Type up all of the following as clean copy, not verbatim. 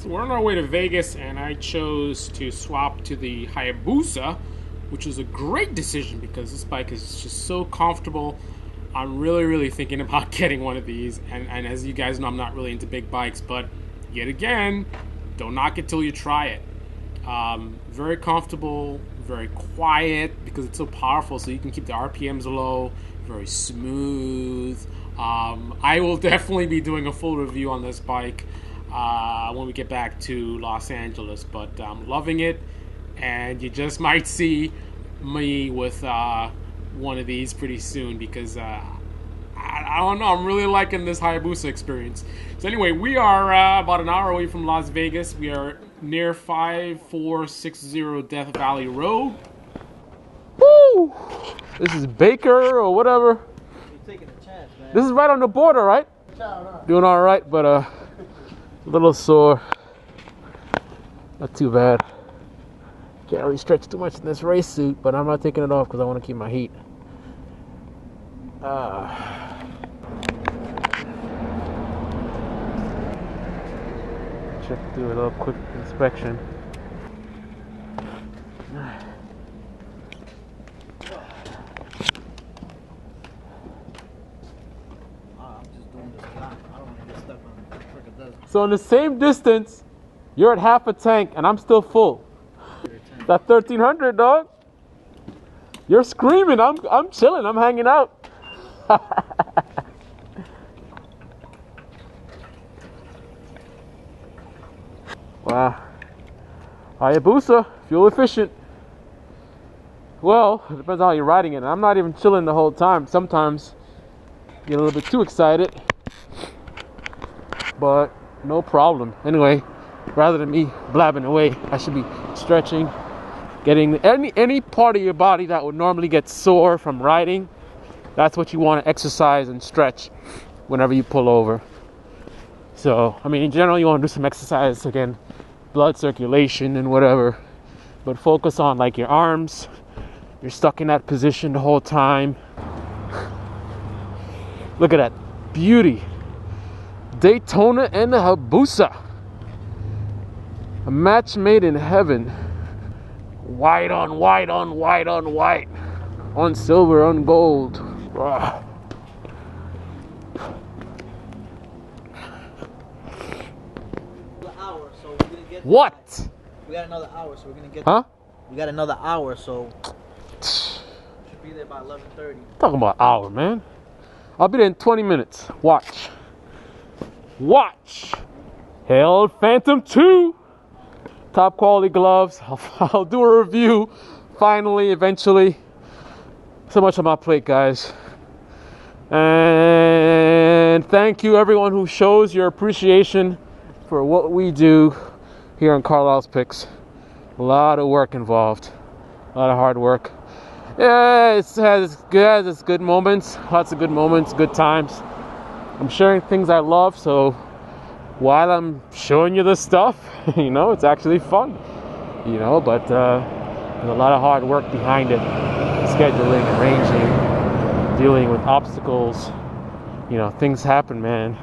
So we're on our way to Vegas, and I chose to swap to the Hayabusa, which was a great decision because this bike is just so comfortable. I'm really thinking about getting one of these, and as you guys know, I'm not really into big bikes, but yet again, don't knock it till you try it. Very comfortable, very quiet because it's so powerful, so you can keep the RPMs low, very smooth. I will definitely be doing a full review on this bike when we get back to Los Angeles, but I'm loving it, and you just might see me with one of these pretty soon because I don't know, I'm really liking this Hayabusa experience. So anyway, we are about an hour away from Las Vegas. We are near 5460 Death Valley Road. Woo! This is Baker or whatever. You're taking a chance, man. This is right on the border, right? Doing all right, but a little sore. Not too bad. Can't really stretch too much in this race suit, but I'm not taking it off because I want to keep my heat. Check, do a little quick inspection. So in the same distance, you're at half a tank and I'm still full. That 1300, dog. You're screaming. I'm chilling. I'm hanging out. Wow. Hayabusa, fuel efficient. Well, it depends on how you're riding it. And I'm not even chilling the whole time. Sometimes I get a little bit too excited. But no problem. Anyway, rather than me blabbing away, I should be stretching, getting any part of your body that would normally get sore from riding. That's what you want to exercise and stretch whenever you pull over. So, I mean, in general, you want to do some exercise, again, blood circulation and whatever. But focus on, like, your arms. You're stuck in that position the whole time. Look at that beauty. Daytona and the Hayabusa. A match made in heaven. White on white on white on white. On silver on gold. Ugh. What? We got another hour, so we're gonna get. Huh? We got another hour, so should be there by 11:30. Talking about hour, man. I'll be there in 20 minutes. Watch. Watch. Hell Phantom 2. Top quality gloves. I'll do a review. Finally, eventually. So much on my plate, guys. And thank you, everyone who shows your appreciation for what we do here on Carlyle's Picks. A lot of work involved. A lot of hard work. Yeah, it has its good moments. Lots of good moments, good times. I'm sharing things I love, so while I'm showing you this stuff, you know, it's actually fun. You know, but there's a lot of hard work behind it. Scheduling, arranging, dealing with obstacles. You know, things happen, man.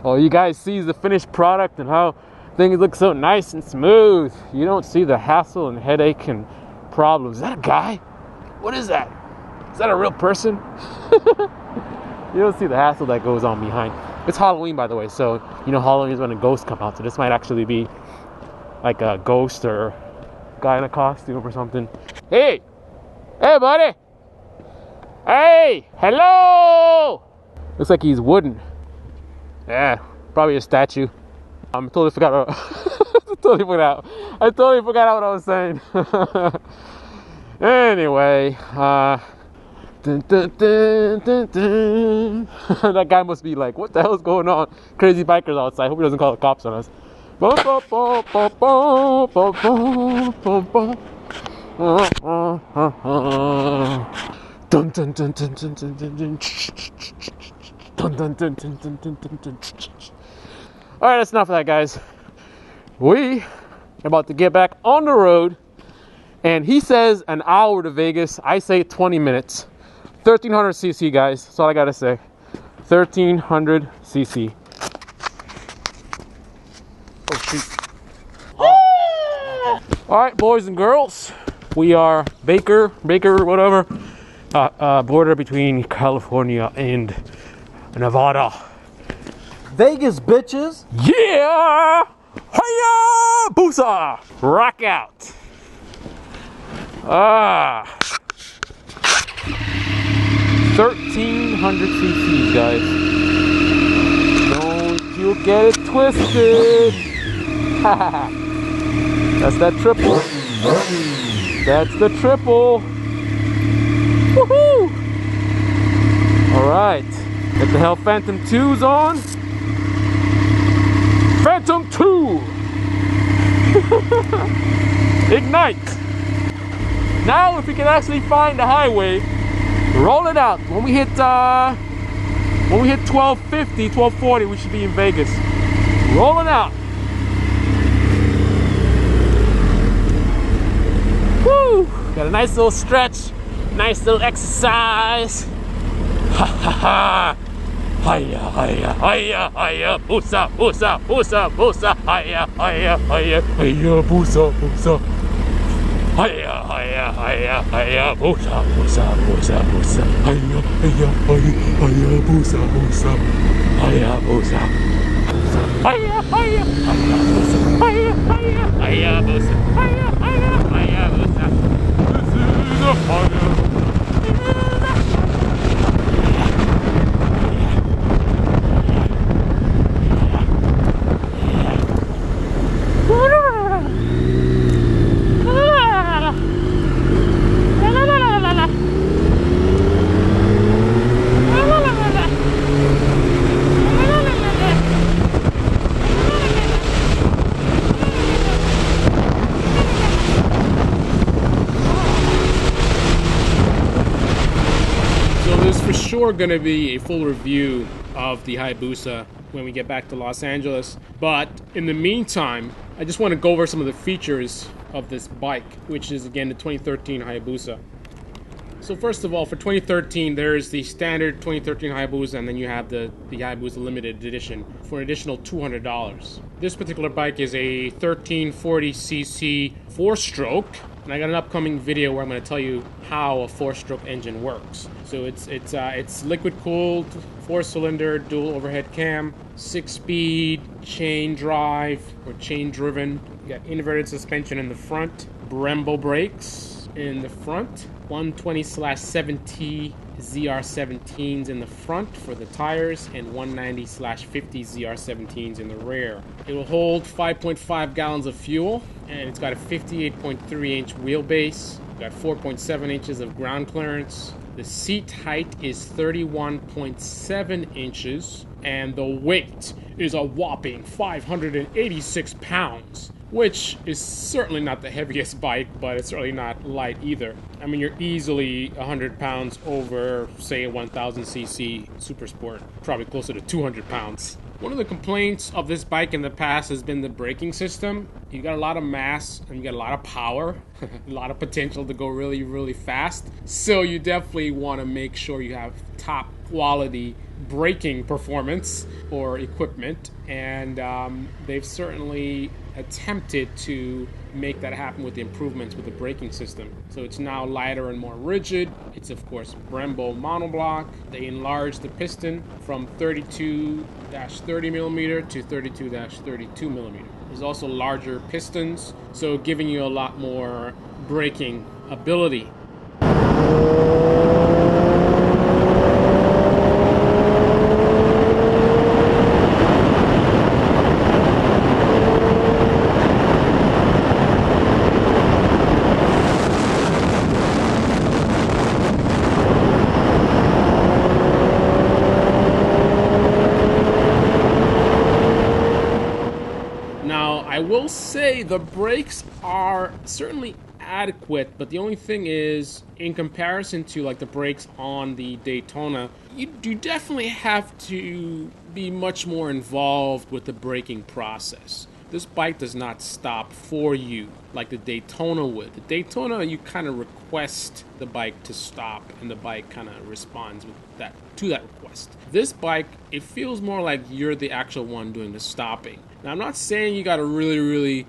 All you guys see is the finished product and how things look so nice and smooth. You don't see the hassle and headache and problems. Is that a guy? What is that? Is that a real person? You don't see the hassle that goes on behind. It's Halloween, by the way, so you know Halloween is when a ghost come out. So this might actually be like a ghost or a guy in a costume or something. Hey, hey, buddy. Hey, hello. Looks like he's wooden. Yeah, probably a statue. I totally forgot. I totally forgot what I was saying. Anyway, dun, dun, dun, dun, dun. That guy must be like, what the hell is going on? Crazy bikers outside. Hope he doesn't call the cops on us. Dun, dun, dun, dun, dun, dun, dun, dun. Dun, dun, dun, dun, dun, dun, dun, dun. All right, that's enough of that, guys. We are about to get back on the road, and he says an hour to Vegas. I say 20 minutes. 1300 cc, guys. That's all I gotta say. 1300 cc. Oh. Okay. All right, boys and girls, we are Baker, whatever, border between California and Nevada. Vegas, bitches. Yeah! Hayabusa! Rock out. 1,300 cc's, guys. Don't you get it twisted. That's that triple. That's the triple. Woohoo! All right. Get the hell Phantom 2's on. Phantom 2! Ignite! Now if we can actually find the highway, roll it out. When we hit 1250, 1240, we should be in Vegas. Roll it out. Woo! Got a nice little stretch, nice little exercise. Ha ha ha! Hiya, hiya, hiya, hiya, busa, busa, busa, busa, hiya, hiya, hiya, hiya, busa, busa. Hiya, hiya, hiya, hiya, busa, busa, busa, busa. Hiya, hiya, hiya, hiya, busa, busa. Hiya, busa. Hiya, hiya, hiya, busa. Hiya, hiya, hiya, busa. Hiya, hiya, hiya, busa. This is a fire. Sure going to be a full review of the Hayabusa when we get back to Los Angeles, but in the meantime I just want to go over some of the features of this bike, which is again the 2013 Hayabusa. So first of all, for 2013 there's the standard 2013 Hayabusa, and then you have the Hayabusa limited edition for an additional $200. This particular bike is a 1340cc 4-stroke. And I got an upcoming video where I'm going to tell you how a 4-stroke engine works. So it's liquid cooled, 4-cylinder, dual overhead cam, 6-speed, chain drive or chain driven. You got inverted suspension in the front, Brembo brakes in the front, 120/70 ZR17s in the front for the tires, and 190/50 ZR17s in the rear. It will hold 5.5 gallons of fuel, and it's got a 58.3-inch wheelbase. Got 4.7 inches of ground clearance. The seat height is 31.7 inches, and the weight is a whopping 586 pounds. Which is certainly not the heaviest bike, but it's certainly not light either. I mean, you're easily 100 pounds over, say, a 1000cc Super Sport, probably closer to 200 pounds. One of the complaints of this bike in the past has been the braking system. You got a lot of mass and you got a lot of power, a lot of potential to go really, really fast. So you definitely want to make sure you have top quality braking performance or equipment, and they've certainly attempted to make that happen with the improvements with the braking system. So it's now lighter and more rigid. It's of course Brembo monoblock. They enlarged the piston from 32-30 millimeter to 32-32 millimeter. There's also larger pistons, so giving you a lot more braking ability. I will say the brakes are certainly adequate, but the only thing is, in comparison to like the brakes on the Daytona, you definitely have to be much more involved with the braking process. This bike does not stop for you like the Daytona would. The Daytona, you kind of request the bike to stop, and the bike kind of responds with that request. This bike, it feels more like you're the actual one doing the stopping. Now, I'm not saying you got to really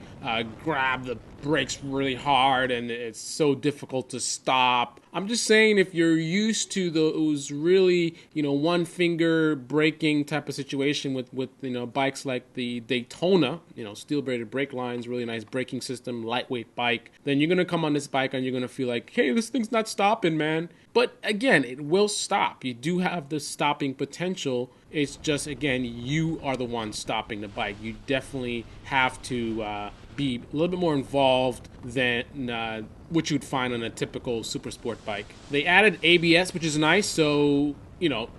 grab the brakes really hard and it's so difficult to stop. I'm just saying if you're used to those really, one finger braking type of situation with bikes like the Daytona, steel braided brake lines, really nice braking system, lightweight bike, then you're going to come on this bike and you're going to feel like, hey, this thing's not stopping, man. But again, it will stop. You do have the stopping potential. It's just, again, you are the one stopping the bike. You definitely have to be a little bit more involved than what you'd find on a typical super sport bike. They added ABS, which is nice. So,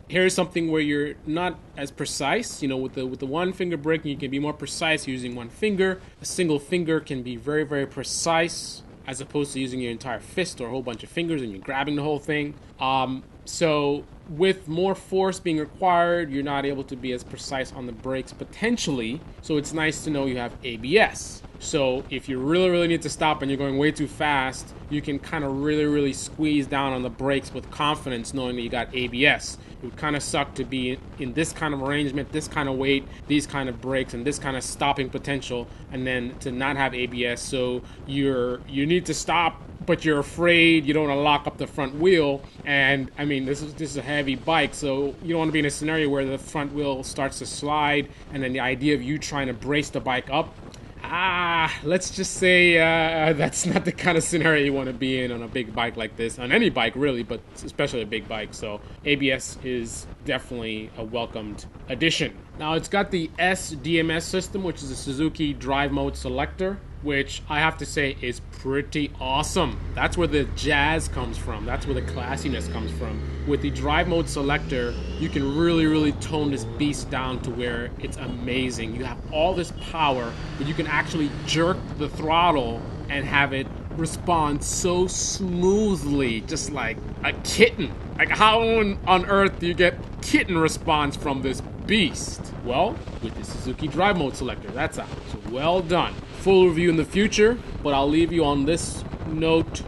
here's something where you're not as precise. With the one finger braking, you can be more precise using one finger. A single finger can be very, very precise, as opposed to using your entire fist or a whole bunch of fingers and you're grabbing the whole thing. So with more force being required, you're not able to be as precise on the brakes potentially. So it's nice to know you have ABS. So if you really need to stop and you're going way too fast, you can kind of really squeeze down on the brakes with confidence knowing that you got ABS. It would kind of suck to be in this kind of arrangement, this kind of weight, these kind of brakes, and this kind of stopping potential, and then to not have ABS. So you need to stop, but you're afraid you don't want to lock up the front wheel. And I mean, this is a heavy bike, so you don't want to be in a scenario where the front wheel starts to slide, and then the idea of you trying to brace the bike up, let's just say that's not the kind of scenario you want to be in on a big bike like this, on any bike really, but especially a big bike. So ABS is definitely a welcomed addition. Now it's got the SDMS system, which is a Suzuki drive mode selector, which I have to say is pretty awesome. That's where the jazz comes from. That's where the classiness comes from. With the drive mode selector, you can really tone this beast down to where it's amazing. You have all this power, but you can actually jerk the throttle and have it respond so smoothly, just like a kitten. Like, how on earth do you get kitten response from this beast? Well, with the Suzuki drive mode selector, that's out. So well done. Full review in the future, but I'll leave you on this note